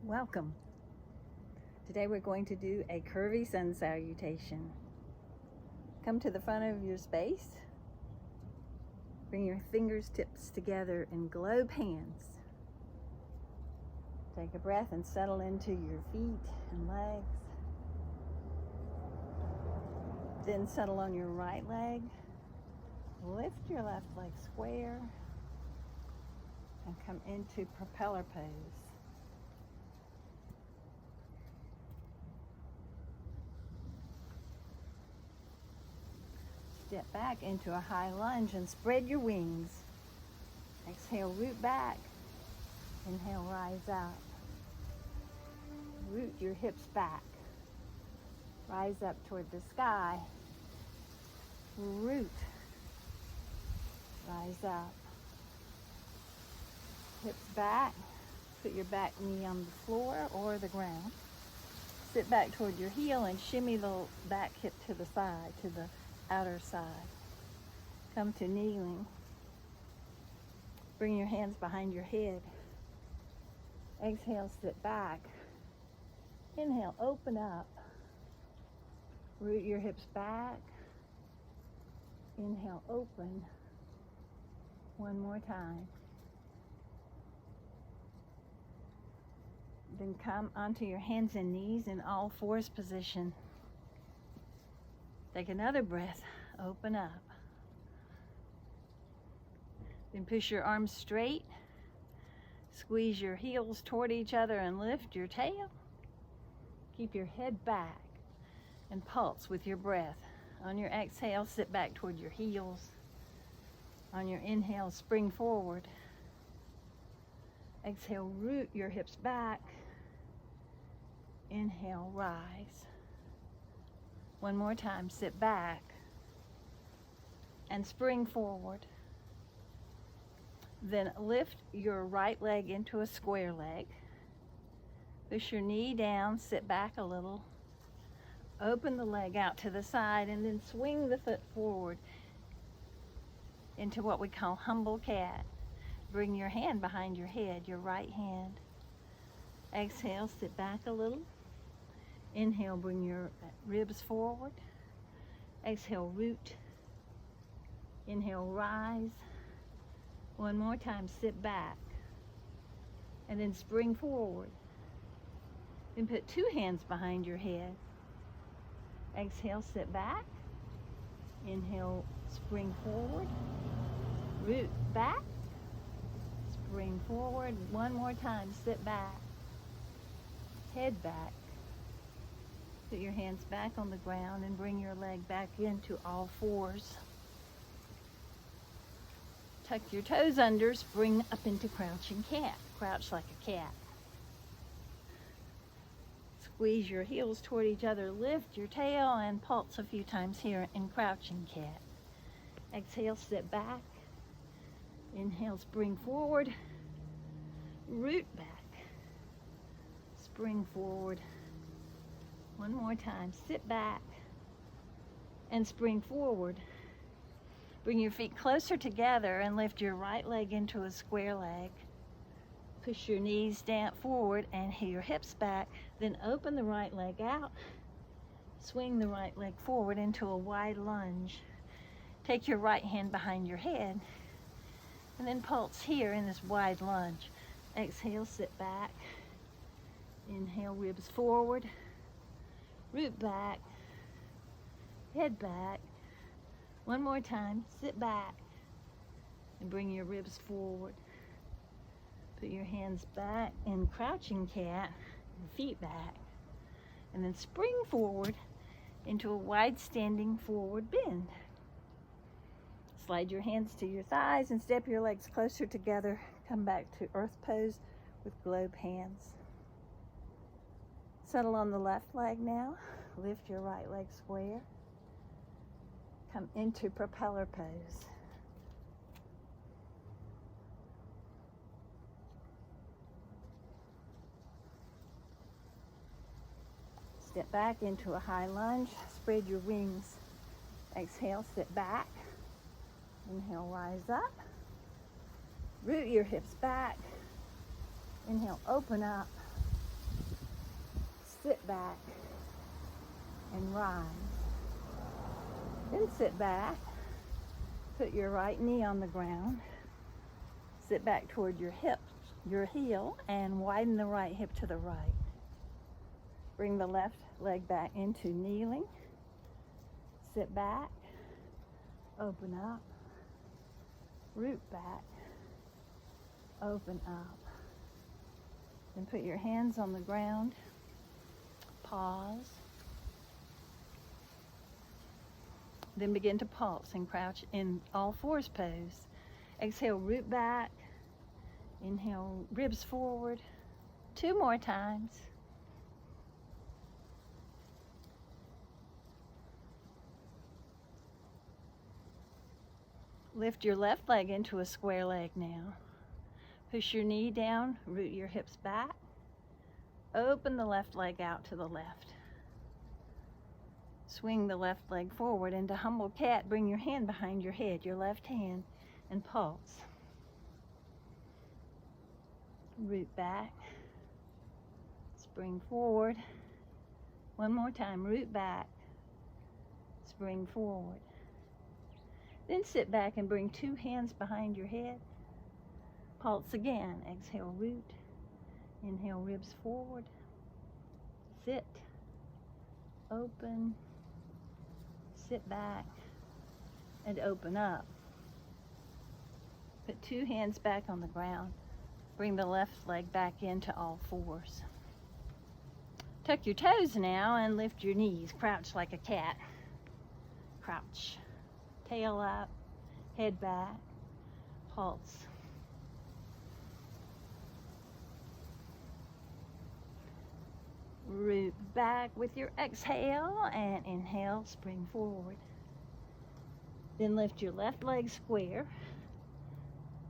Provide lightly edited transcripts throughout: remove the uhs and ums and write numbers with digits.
Welcome. Today we're going to do a curvy sun salutation. Come to the front of your space. Bring your fingertips together in globe hands. Take a breath and settle into your feet and legs. Then settle on your right leg. Lift your left leg square and come into propeller pose. Step back into a high lunge and spread your wings. Exhale, root back. Inhale, rise up. Root your hips back. Rise up toward the sky. Root. Rise up. Hips back. Put your back knee on the floor or the ground. Sit back toward your heel and shimmy the back hip to the side, to the outer side. Come to kneeling. Bring your hands behind your head. Exhale, sit back. Inhale, open up. Root your hips back. Inhale, open. One more time. Then come onto your hands and knees in all fours position. Take another breath. Open up. Then push your arms straight. Squeeze your heels toward each other and lift your tail. Keep your head back and pulse with your breath. On your exhale, sit back toward your heels. On your inhale, spring forward. Exhale, root your hips back. Inhale, rise. One more time, sit back and spring forward. Then lift your right leg into a square leg. Push your knee down, sit back a little. Open the leg out to the side and then swing the foot forward into what we call humble cat. Bring your hand behind your head, your right hand. Exhale, sit back a little. Inhale, bring your ribs forward. Exhale, root. Inhale, rise. One more time, sit back. And then spring forward. Then put two hands behind your head. Exhale, sit back. Inhale, spring forward. Root back. Spring forward. One more time, sit back. Head back. Put your hands back on the ground and bring your leg back into all fours. Tuck your toes under, spring up into crouching cat. Crouch like a cat. Squeeze your heels toward each other, lift your tail and pulse a few times here in crouching cat. Exhale, sit back. Inhale, spring forward. Root back. Spring forward. One more time, sit back and spring forward. Bring your feet closer together and lift your right leg into a square leg. Push your knees down forward and your hips back. Then open the right leg out. Swing the right leg forward into a wide lunge. Take your right hand behind your head and then pulse here in this wide lunge. Exhale, sit back. Inhale, ribs forward. Root back, head back. One more time, sit back and bring your ribs forward. Put your hands back in crouching cat, your feet back, and then spring forward into a wide standing forward bend. Slide your hands to your thighs and step your legs closer together. Come back to earth pose with globe hands. Settle on the left leg now. Lift your right leg square. Come into propeller pose. Step back into a high lunge. Spread your wings. Exhale, sit back. Inhale, rise up. Root your hips back. Inhale, open up. sit back and rise. Then sit back, put your right knee on the ground, sit back toward your hip, your heel, and widen the right hip to the right. Bring the left leg back into kneeling. Sit back, open up, root back, open up. Then put your hands on the ground, pause. Then begin to pulse and crouch in all fours pose. Exhale, root back. Inhale, ribs forward. 2 more times. Lift your left leg into a square leg now. Push your knee down, root your hips back. Open the left leg out to the left. Swing the left leg forward into humble cat. Bring your hand behind your head, your left hand, and pulse. Root back. Spring forward. 1 more time, root back. Spring forward. Then sit back and bring 2 hands behind your head. Pulse again. Exhale, root. Inhale, ribs forward. Sit. Open. Sit back and open up. Put 2 hands back on the ground. Bring the left leg back into all fours. Tuck your toes now and lift your knees. Crouch like a cat. Crouch. Tail up, head back, pulse. Root back with your exhale and inhale, spring forward. Then lift your left leg square.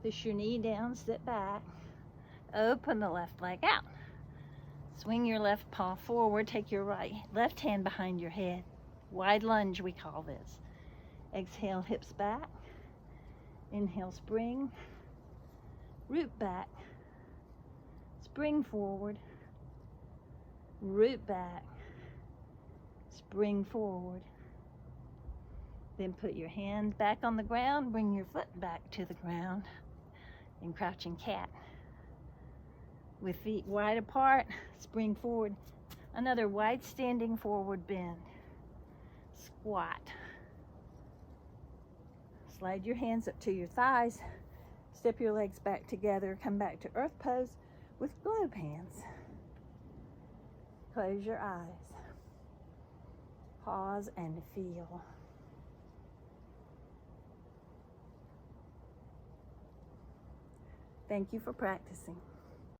Push your knee down, sit back. Open the left leg out. Swing your left paw forward, take your left hand behind your head. Wide lunge, we call this. Exhale, hips back. Inhale, spring. Root back. Spring forward. Root back. Spring forward. Then put your hand back on the ground. Bring your foot back to the ground in crouching cat. With feet wide apart, spring forward. Another wide standing forward bend. Squat. Slide your hands up to your thighs. Step your legs back together. Come back to earth pose with globe hands. Close your eyes. Pause and feel. Thank you for practicing.